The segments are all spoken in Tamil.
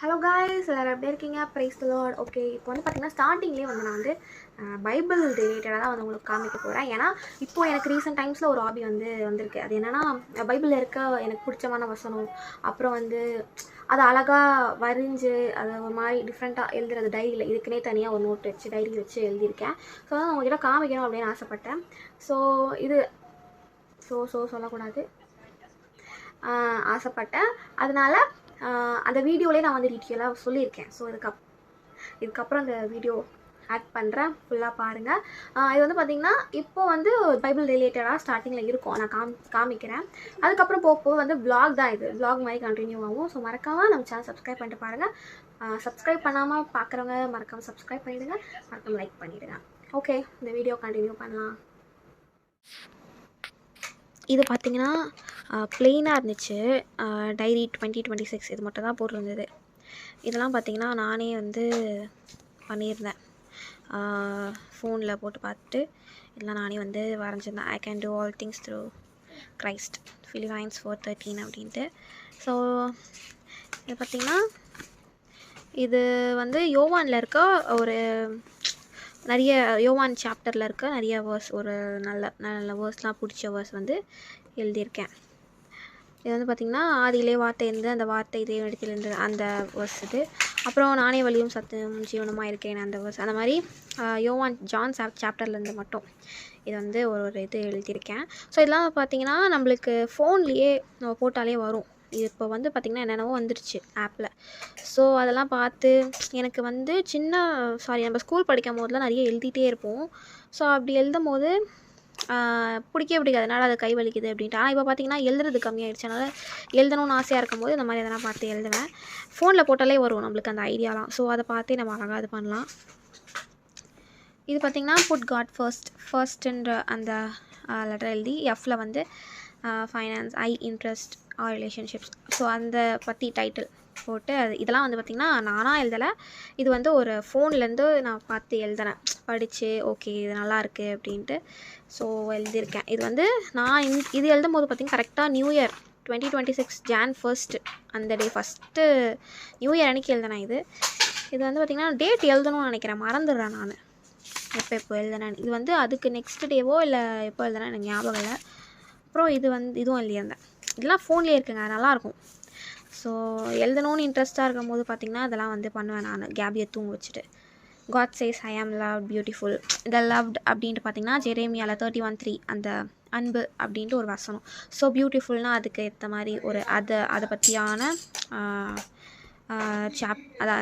ஹலோ காய்ஸ், எல்லாரும் எப்படி இருக்கீங்க? Praise the Lord. ஓகே, இப்போ வந்து பார்த்தீங்கன்னா ஸ்டார்டிங்லேயே வந்து நான் வந்து பைபிள் ரிலேட்டடாக தான் வந்து உங்களுக்கு காமிக்க போகிறேன். ஏன்னா இப்போது எனக்கு ரீசெண்ட் டைம்ஸில் ஒரு ஹாபி வந்து வந்திருக்கு. அது என்னென்னா, பைபிளில் இருக்க எனக்கு பிடிச்சமான வசனம், அப்புறம் வந்து அதை அழகாக வரைஞ்சி அதை ஒரு மாதிரி டிஃப்ரெண்ட்டாக எழுதுறது டைரியில். இதுக்குன்னே தனியாக ஒரு நோட் வச்சு டைரி வச்சு எழுதியிருக்கேன். ஸோ அதான் உங்கள்கிட்ட காமிக்கணும் அப்படின்னு ஆசைப்பட்டேன். ஸோ இது சொல்லக்கூடாது, ஆசைப்பட்டேன். அதனால் அந்த வீடியோலேயே நான் வந்து டீட்டெயிலாக சொல்லியிருக்கேன். ஸோ இதுக்கப்புறம் அந்த வீடியோ ஆட் பண்ணுறேன், ஃபுல்லாக பாருங்கள். இது வந்து பார்த்திங்கன்னா இப்போ வந்து பைபிள் ரிலேட்டடாக ஸ்டார்டிங்கில் இருக்கும், நான் காமிக்கிறேன். அதுக்கப்புறம் போக வந்து விளாக் தான், இது விளாக் மாதிரி கண்டினியூ ஆகும். ஸோ மறக்காமல் நம்ம சேனல் சப்ஸ்கிரைப் பண்ணிட்டு பாருங்கள். சப்ஸ்கிரைப் பண்ணாமல் பார்க்குறவங்க மறக்காமல் சப்ஸ்கிரைப் பண்ணிவிடுங்க, மறக்காமல் லைக் பண்ணிவிடுங்க. ஓகே, இந்த வீடியோ கண்டினியூ பண்ணலாம். இது பார்த்திங்கன்னா ப்ளெயினாக இருந்துச்சு, டைரி 2026 இது மட்டும் தான் போட்டிருந்தது. இதெல்லாம் பார்த்திங்கன்னா நானே வந்து பண்ணியிருந்தேன், ஃபோனில் போட்டு பார்த்துட்டு இதெல்லாம் நானே வந்து வரைஞ்சிருந்தேன். I can do all things through Christ, Philippians 4:13 அப்படின்ட்டு. ஸோ இது பார்த்திங்கன்னா இது வந்து யோவானில் இருக்க ஒரு நிறைய யோவான் சாப்டரில் இருக்க நிறைய வேர்ஸ், ஒரு நல்ல நல்ல வேர்ஸ்லாம் பிடிச்ச வேர்ஸ் வந்து எழுதியிருக்கேன். இது வந்து பார்த்திங்கன்னா ஆதியிலே வார்த்தை இருந்து, அந்த வார்த்தை தேவனிடத்திலிருந்து, அந்த வேர்ஸ் இது. அப்புறம் நானே வழியும் சத்தும் ஜீவனமாக இருக்கேன், அந்த வேர்ஸ். அந்த மாதிரி ஜான் சாப்டர்லேருந்து மட்டும் இது வந்து ஒரு இது எழுதியிருக்கேன். ஸோ இதெல்லாம் பார்த்திங்கன்னா நம்மளுக்கு ஃபோன்லேயே நம்ம போட்டாலே வரும். இது இப்போ வந்து பார்த்திங்கன்னா என்னென்னவோ வந்துடுச்சு ஆப்பில். ஸோ அதெல்லாம் பார்த்து எனக்கு வந்து நம்ம ஸ்கூல் படிக்கும் போதெலாம் நிறைய எழுதிட்டே இருப்போம். ஸோ அப்படி எழுதும் போது பிடிக்காது, அதனால் அது கை வலிக்குது அப்படின்ட்டு. ஆனால் இப்போ பார்த்திங்கன்னா எழுதுறது கம்மியாகிடுச்சு. அதனால் எழுதணும்னு ஆசையாக இருக்கும்போது இந்த மாதிரி எதனா பார்த்து எழுதுவேன். ஃபோனில் போட்டாலே வரும் நம்மளுக்கு அந்த ஐடியாலாம். ஸோ அதை பார்த்தே நம்ம அழகாக இது பண்ணலாம். இது பார்த்திங்கன்னா புட் காட் ஃபர்ஸ்ட்ன்ற அந்த லெட்டர் எழுதி, எஃப்பில் வந்து ஃபைனான்ஸ், ஐ இன்ட்ரெஸ்ட் ஆர் ரிலேஷன்ஷிப்ஸ். ஸோ அந்த பற்றி டைட்டில் போட்டு இதெல்லாம் வந்து பார்த்திங்கன்னா நானாக எழுதலை, இது வந்து ஒரு ஃபோன்லேருந்து நான் பார்த்து எழுதுனேன், படித்து ஓகே இது நல்லாயிருக்கு அப்படின்ட்டு. ஸோ எழுதியிருக்கேன். இது வந்து நான் இது எழுதும் போது பார்த்திங்கன்னா கரெக்டாக நியூ இயர் 2026 Jan 1 அந்த டே, ஃபஸ்ட்டு நியூ இயர் அன்றைக்கி எழுதினேன். இது வந்து பார்த்திங்கன்னா டேட் எழுதணும்னு நினைக்கிறேன், மறந்துடுறேன் நான் எப்போ எழுதுனேன். இது வந்து அதுக்கு நெக்ஸ்ட் டேவோ இல்லை எப்போ எழுதுனேன் எனக்கு ஞாபகம் இல்லை. அப்புறம் இதுவும் எழுதியிருந்தேன். இதெல்லாம் ஃபோன்லேயே இருக்குங்க, நல்லாயிருக்கும். ஸோ எழுதணும்னு இன்ட்ரெஸ்ட்டாக இருக்கும் போது பார்த்திங்கன்னா இதெல்லாம் வந்து பண்ணுவேன் நான், கேபியை தூங்க வச்சுட்டு. காட் சேஸ் ஐ ஆம் லவ்ட் பியூட்டிஃபுல். இந்த லவ்ட் அப்படின்ட்டு பார்த்திங்கன்னா ஜெரேமியாவில் 31:3 அந்த அன்பு அப்படின்ட்டு ஒரு வசனம். ஸோ பியூட்டிஃபுல்னால் அதுக்கு ஏற்ற மாதிரி ஒரு அதை பற்றியான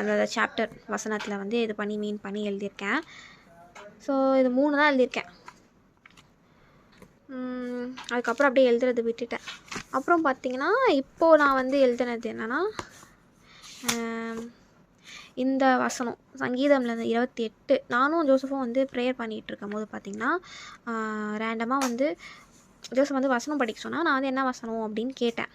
அந்த சாப்டர் வசனத்தில் வந்து இது பண்ணி மீன் பண்ணி எழுதியிருக்கேன். ஸோ இது 3 தான் எழுதியிருக்கேன். அதுக்கப்புறம் அப்படியே எழுதுறது விட்டுட்டேன். அப்புறம் பார்த்திங்கன்னா இப்போது நான் வந்து எழுதுனது என்னென்னா, இந்த வசனம் சங்கீதம்லேருந்து 28. நானும் ஜோசஃபும் வந்து ப்ரேயர் பண்ணிகிட்டு இருக்கும் போது பார்த்திங்கன்னா ரேண்டமாக வந்து ஜோசப் வந்து வசனம் படிக்க சொன்னால், நான் வந்து என்ன வசனம் அப்படின்னு கேட்டேன்.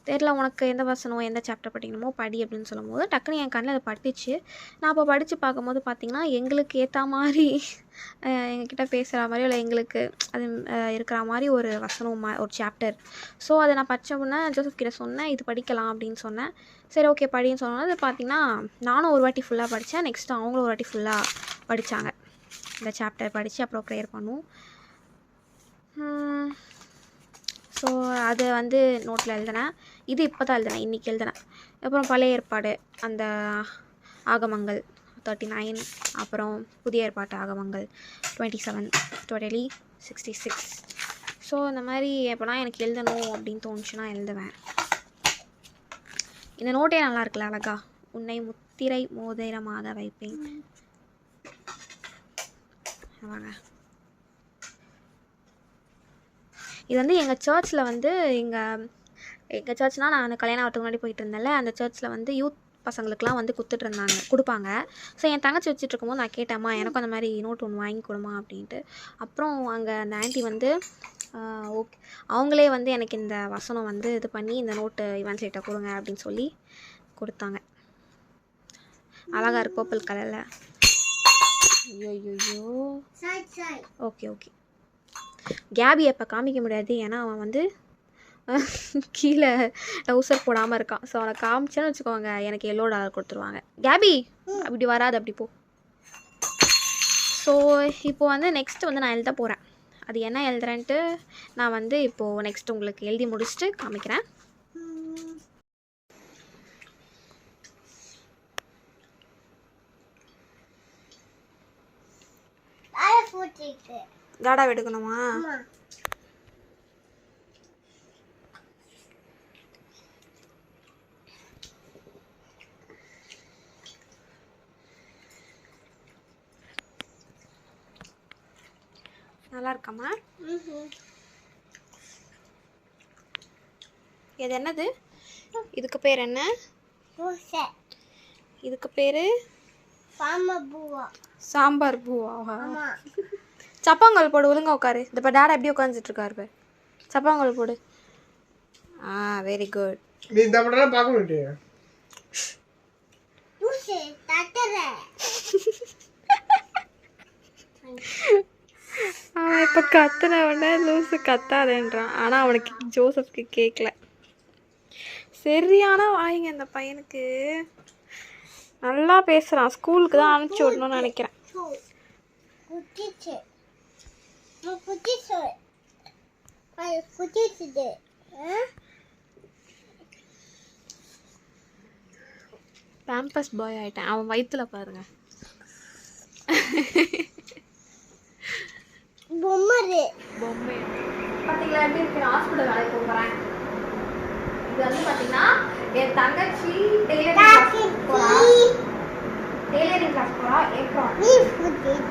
தெரில, உனக்கு எந்த வசனம் எந்த சாப்டர் படிக்கணுமோ படி அப்படின்னு சொல்லும்போது டக்குன்னு என் கண்ணில் அதை பட்டுச்சு. நான் அப்போ படித்து பார்க்கும்போது பார்த்திங்கன்னா எங்களுக்கு ஏற்ற மாதிரி, எங்ககிட்ட பேசுகிற மாதிரி, இல்லை எங்களுக்கு அது இருக்கிற மாதிரி ஒரு வசனம், ஒரு சாப்டர். ஸோ அதை நான் படித்த உடனே ஜோசப் கிட்ட சொன்னேன், இது படிக்கலாம் அப்படின்னு சொன்னேன். சரி ஓகே படின்னு சொன்னோன்னா அது பார்த்திங்கன்னா நானும் ஒரு வாட்டி ஃபுல்லாக படித்தேன், நெக்ஸ்ட்டு அவங்களும் ஒரு வாட்டி ஃபுல்லாக படித்தாங்க. இந்த சாப்டர் படித்து அப்புறம் ப்ரேயர் பண்ணுவோம். ஸோ அது வந்து நோட்டில் எழுதினேன். இது இப்போ தான் எழுதினேன், இன்றைக்கி எழுதினேன். அப்புறம் பழைய ஏற்பாடு அந்த ஆகமங்கள் 39, அப்புறம் புதிய ஏற்பாட்டு ஆகமங்கள் 27, டோட்டலி 66. ஸோ இந்த மாதிரி எப்போலாம் எனக்கு எழுதணும் அப்படின்னு தோணுச்சுன்னா எழுதுவேன். இந்த நோட்டே நல்லா இருக்குல்ல, அழகா. உன்னை முத்திரை மோதிரமாக வைப்பேன். வாங்க, இது வந்து எங்கள் சர்ச்சில் வந்து எங்கள் சர்ச்னால் நான் கல்யாணம் ஆகிறதுக்கு முன்னாடி போயிட்டு இருந்தேன்ல, அந்த சர்ச்சில் வந்து யூத் பசங்களுக்குலாம் வந்து கொடுப்பாங்க. ஸோ என் தங்கச்சி வச்சுட்டு இருக்கும்போது நான் கேட்டேம்மா எனக்கும் அந்த மாதிரி நோட் ஒன்று வாங்கி கொடுமா அப்படின்ட்டு. அப்புறம் அங்கே அந்த ஆண்டி வந்து ஓகே, அவங்களே வந்து எனக்கு இந்த வசனம் வந்து இது பண்ணி இந்த நோட்டு இவன் சைட்டை கொடுங்க அப்படின்னு சொல்லி கொடுத்தாங்க. அழகாக இருக்கு, பர்பிள் கலரில். ஐயோ ஓகே கேபி அப்போ காமிக்க முடியாது, ஏன்னா அவன் வந்து கீழே டவுசர் போடாமல் இருக்கான். ஸோ அவனை காமிச்சேன்னு வச்சுக்கோங்க, எனக்கு $7 கொடுத்துருவாங்க. கேபி அப்படி வராது, அப்படி போ. ஸோ இப்போ வந்து நெக்ஸ்ட்டு வந்து நான் எழுத போகிறேன். அது என்ன எழுதுறேன்ட்டு நான் வந்து இப்போது நெக்ஸ்ட் உங்களுக்கு எழுதி முடிச்சுட்டு காமிக்கிறேன். காடா எடுக்கணுமா? நல்லா இருக்காமா? இது என்னது? இதுக்கு பேர் என்ன? இதுக்கு பேரு சாம்பார் பூவா? சப்பாங்கல் போடு, ஒழுங்கா உட்காரு. இந்த இப்போ டேடா எப்படி உட்காந்துட்டு இருக்காரு, சப்பாங்கல் போடு. Very good. நீ இந்த படம் பார்க்க மாட்டியா? அவன் இப்போ கத்துன உடனே லூஸு கத்தாதேன்றான். ஆனால் அவனுக்கு ஜோசப்க்கு கேட்கல. சரியான வாய்ங்க இந்த பையனுக்கு. நல்லா பேசுகிறான். ஸ்கூலுக்கு தான் அனுப்பிச்சி விடணும்னு நினைக்கிறேன். பேம்பஸ் பாய் ஆயிட்டேன். அவன் வயிற்றுல பாருங்க. பொம்மை பார்த்தீங்களா எப்படி இருக்கு? ஹாஸ்பிட்டல் வேலைக்கு போகிறேன். இது வந்து பார்த்தீங்கன்னா என் தங்கச்சி டெய்லரிங் கிளாஸ் போகிறா. ஏப்ரல்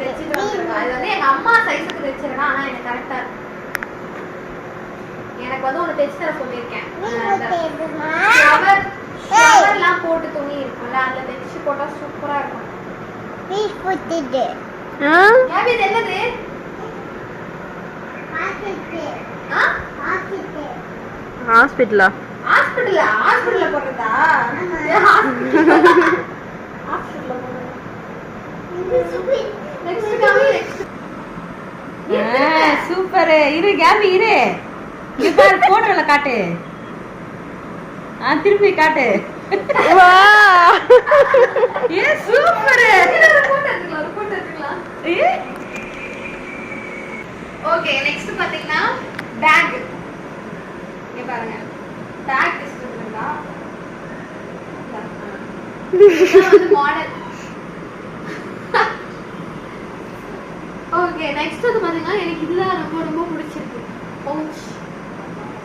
தைச்சிட்டு வந்துருக்கா. இது வந்து எங்கள் அம்மா சைஸுக்கு தைச்சிருக்கேன். ஆனால் எனக்கு கரெக்டாக இருக்கு. எனக்கு வந்து ஒன்று தைச்சு தர சொல்லியிருக்கேன். ஃப்ளவர்லாம் போட்டு துணி இருக்கும்ல, அதில் தைச்சு போட்டால் சூப்பராக இருக்கும். இது என்னது? ஹாஸ்பிட்டலா? ஹாஸ்பிட்டல்ல போறதா? சூப்பர். இரு கேபி இரு. இங்க பாரு போட்டோல காட்டு. திருப்பி காட்டு. ஏ சூப்பர். போட்டோ எடுக்கலாம். ஓகே, நெக்ஸ்ட் பாத்தீங்கன்னா பேக். இங்க பாருங்க, பேக் டிஸ்ட்ரிபியூட்டரா இது மாடல். ஓகே, நெக்ஸ்ட் வந்து பாத்தீங்கன்னா எனக்கு இதுதான் ரொம்ப ரொம்ப பிடிச்சிருக்கு. பவுச்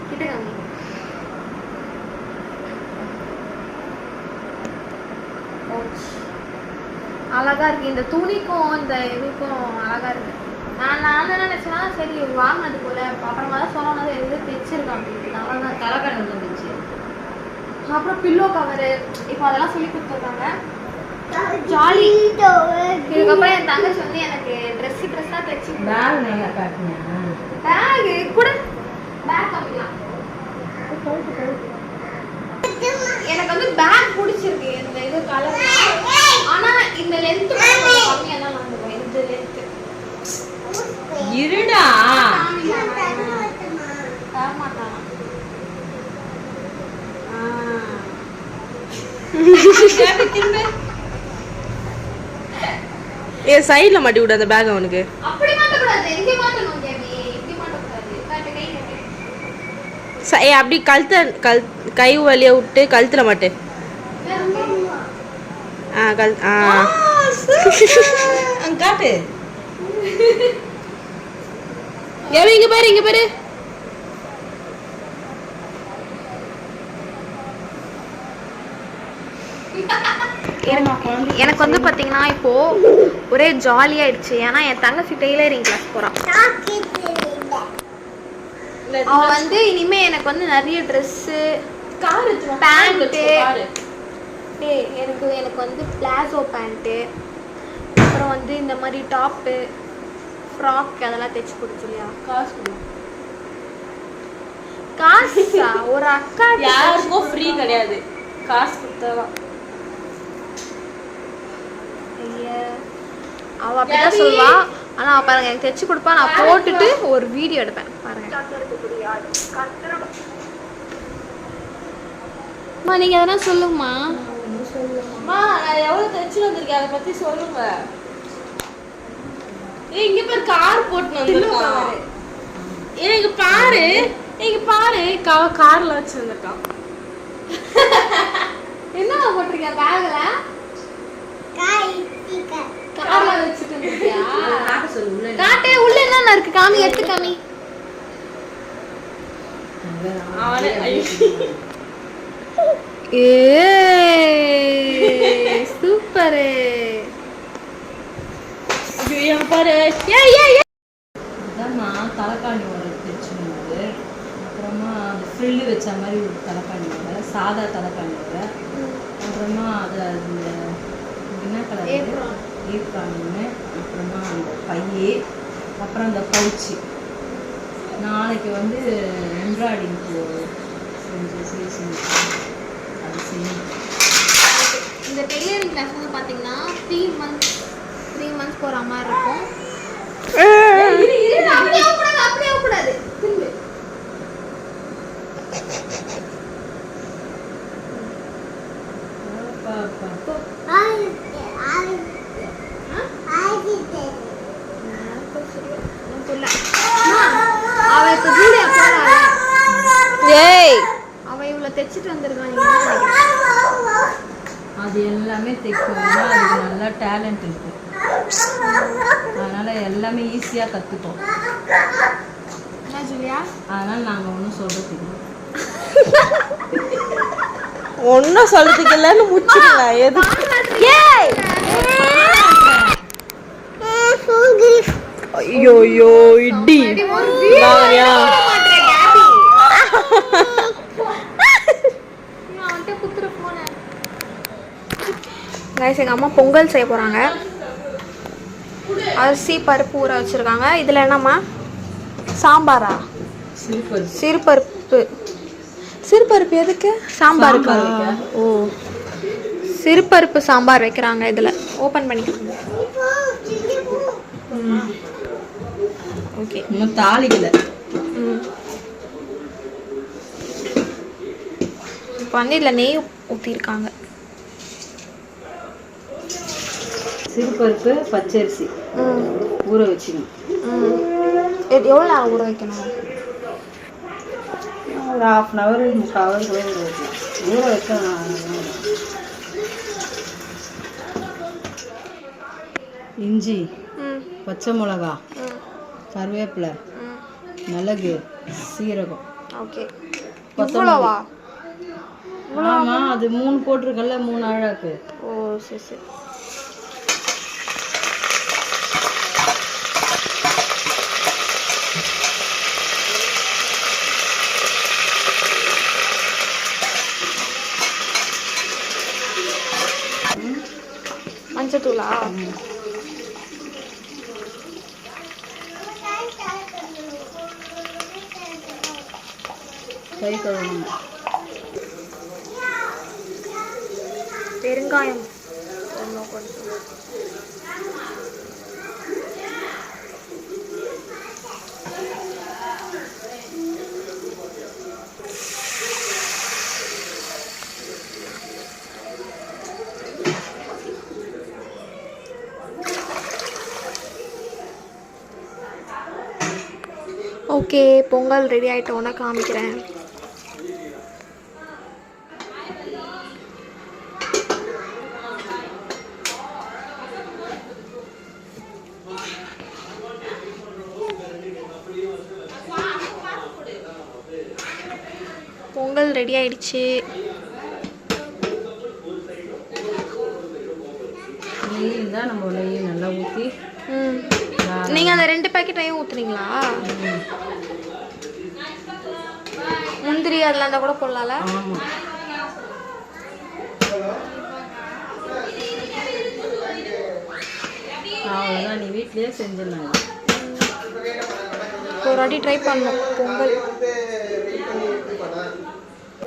கிட்ட காமி. பவுச் அழகா இருக்கு. இந்த துணிக்கும் இந்த இதுக்கும் அழகா இருக்கு. நான் என்ன நினைச்சேன்னா, சரி வாங்கினது போல, அப்புறமா தான் சொன்னது எது தைச்சிருக்கேன் அப்படின்ட்டு. நல்லா தான் தலைக்கடை வந்துச்சு. அப்புறம் பில்லோ கவரு இப்போ அதெல்லாம் சொல்லி கொடுத்துருக்காங்க. ஜாலி. இதுக்கப்புறம் என் தங்கச்சி வந்து எனக்கு ட்ரெஸ்ஸாக தைச்சி பேக் நல்லா காட்டுங்க. பேக் கூட பேக் காமிக்கலாம். எனக்கு வந்து பேக் பிடிச்சிருக்கு இந்த இது கலர். ஆனால் இந்த லென்த்து கம்மியாக தான் வாங்குவோம். இந்த லென்த்து இருடா. ஏ சைடுல மாட்டி விடு அந்த பேக். அவனுக்கு அப்படி மாட்ட கூடாது. எங்க மாட்டணும் கேபி? இப்படி மாட்ட கூடாது. காட்டு கை காட்டு. ஏ அப்படி கை வலிய விட்டு கழுத்துல மாட்டு. காட்டு. இங்க பாரு, இங்க பாரு. எனக்கு வந்து பாத்தீங்கன்னா இப்போ ஒரே ஜாலியாயிடுச்சு. ஏன்னா என் தங்கச்சி டெய்லரிங் கிளாஸ் போறான். அவன் வந்து இனிமே எனக்கு வந்து நிறைய ட்ரெஸ்ஸு, பேண்ட்டு, எனக்கு வந்து பிளாசோ பேண்ட்டு, அப்புறம் வந்து இந்த மாதிரி டாப்பு, ஃப்ராக் அதெல்லாம் தைச்சு கொடுத்து இல்லையா. காசா? ஒரு அக்கா யாருக்கும் ஃப்ரீ கிடையாது, காசு கொடுத்தா. அவ அப்படிதான் சொல்லுவா. ஆனா பாருங்க, எனக்கு தைச்சு கொடுப்பா, நான் போட்டுட்டு ஒரு வீடியோ எடுப்பேன் பாருங்க. அம்மா நீங்கள் எதனா சொல்லுங்கம்மா. அம்மா நான் எவ்வளோ தைச்சு வந்திருக்கேன் அதை பற்றி சொல்லுங்க. இங்க பாரு கார் போட்டு வந்திருக்கான். இங்க பாரு கார்ல வச்சு வந்திருக்கான். என்ன போட்டிருக்கேன் பேக்ல? கார்ல வச்சுட்டு வந்திருக்கியா? காட்டு உள்ள என்ன இருக்கு காமி எடுத்து காமி. சூப்பர். பாரு அதாம்மா தலைக்காணி ஒரு தைச்சுனது. அப்புறமா அந்த ஃப்ரில்லு வச்ச மாதிரி ஒரு தலைக்காணி வர சாதா தலைக்காணி வர. அப்புறமா அது அந்த என்ன கலர் ஏற்காணு. அப்புறமா அந்த பையே அப்புறம் அந்த பவுச்சு. நாளைக்கு வந்து எம்ப்ராய்டிங் செஞ்சு அது செய்யணும். இந்த டெய்லரிங் கிளாஸ் வந்து பார்த்தீங்கன்னா 3 months போகிற மாதிரி இருக்கும். அப்படியே கூடாது திரும்பி. அவ இவ்வளோ தைச்சிட்டு வந்திருக்கான். அது எல்லாமே தைக்கணும்னா அதுக்கு நல்லா டேலண்ட் இருக்கு. அதனால எல்லாமே ஈஸியாக கற்றுப்போம். என்ன ஜூலியா? அதனால நாங்கள் ஒன்றும் சொல்றதுக்கு ஒன்னும் சொல்றதுக்கு இல்லைன்னு முச்சிடலாம். எது ஐயோ இடி கைஸ், எங்கள் அம்மா பொங்கல் செய்ய போகிறாங்க. அரிசி பருப்பு ஊற வச்சுருக்காங்க. இதில் என்னம்மா? சாம்பாரா? சிறுபருப்பு. சிறுபருப்பு எதுக்கு? சாம்பாருக்கு. ஓ, சிறுபருப்பு சாம்பார் வைக்கிறாங்க. இதில் ஓப்பன் பண்ணிக்கோங்க. ஓகே, இன்னும் தாளிக்கல. இப்போ வந்து இதில் நெய் ஊற்றிருக்காங்க. சிறுபருப்பு பச்சரிசி ஊற வச்சுக்கணும். எவ்வளோ நேரம் ஊற வைக்கணும்? ஒரு 1/2 hour 3/4 hour கூட ஊற வைக்கலாம். ஊற வைக்க இஞ்சி, பச்சை மிளகா, கருவேப்பிலை, மிளகு, சீரகம். ஓகே, கொத்தமல்லி. ஆமாம், அது 3 போட்டிருக்கல, 3 அழகு. ஓ சரி சரி. மஞ்சத்தூளா? கை கழுவணும். பெருங்காயம். ஓகே, பொங்கல் ரெடி ஆகிட்டோன்னா காமிக்கிறேன். பொங்கல் ரெடி ஆயிடுச்சு. நெய் இருந்தால் நம்ம நெய் நல்லா ஊற்றி. நீங்கள் அந்த 2 பேக்கெட் நெய்யும் ஊற்றுனீங்களா? முந்திரி அதில் இருந்தால் கூட போடலாம்ல? ஆமாம். அவ்வளோதான், நீ வீட்லேயே செஞ்சிடலாம். ஒரு வாட்டி ட்ரை பண்ணோம் பொங்கல்.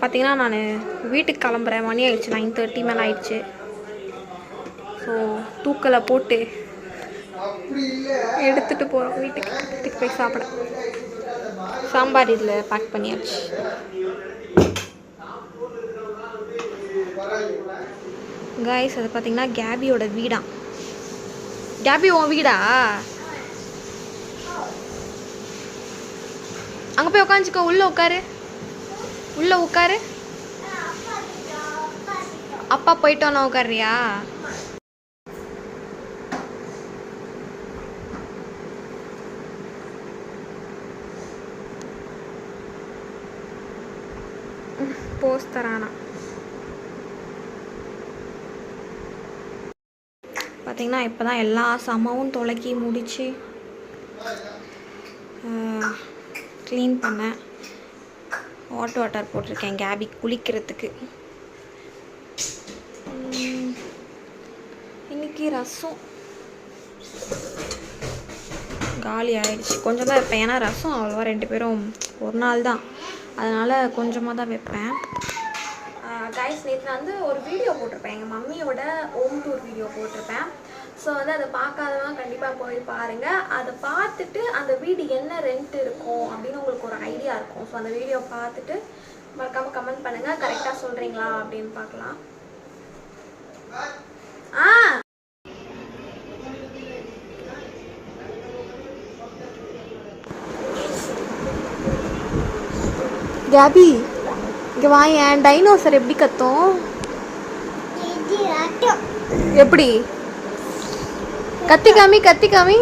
பார்த்தீங்கன்னா நான் வீட்டுக்கு கிளம்புறேன். மணி ஆயிடுச்சு, 9:30 மேலே ஆயிடுச்சு. ஸோ தூக்கலை போட்டு எடுத்துகிட்டு போகிறோம் வீட்டுக்கு போய் சாப்பிட. சாம்பார் இதில் பேக் பண்ணியாச்சு. காய்ஸ் அது பார்த்தீங்கன்னா கேபியோட வீடா. கேபி உன் வீடா? அங்கே போய் உட்காந்துக்கோ. உள்ளே உட்காரு, உள்ளே உட்காரு. அப்பா போயிட்டோன்னா உட்காரியா? போஸ்ட் தரானா. பார்த்தீங்கன்னா இப்போ தான் எல்லா சமாவும் துலக்கி முடித்து க்ளீன் பண்ணேன். ஹாட் வாட்டர் போட்டிருக்கேன் கேபி குளிக்கிறதுக்கு. இன்னைக்கு ரசம் காலி ஆயிடுச்சு. கொஞ்சம் தான் வைப்பேன், ஏன்னா ரசம் அவ்வளோவா 2 பேரும் ஒரு நாள் தான், அதனால் கொஞ்சமாக தான் வைப்பேன். கைஸ் நேற்று நான் வந்து ஒரு வீடியோ போட்டிருப்பேன், எங்கள் மம்மியோட ஹோம் டூர் வீடியோ போட்டிருப்பேன். ஸோ வந்து அதை பார்க்காதவங்க கண்டிப்பாக போய் பாருங்கள். அதை பார்த்துட்டு அந்த வீடு என்ன ரெண்ட் இருக்கும் அப்படின்னு உங்களுக்கு ஒரு ஐடியா இருக்கும். ஸோ அந்த வீடியோ பார்த்துட்டு மறக்காமல் கமெண்ட் பண்ணுங்கள், கரெக்டாக சொல்கிறீங்களா அப்படின்னு பார்க்கலாம். கேபி இங்கே வா. என் டைனோசர் எப்படி கத்தும்? எப்படி கத்தி காமி, கத்தி காமி,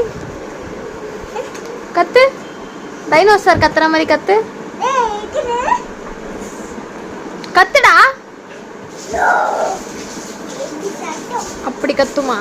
கத்து. டைனோசர் கத்துற மாதிரி கத்து. கத்துடா. அப்படி கத்துமா?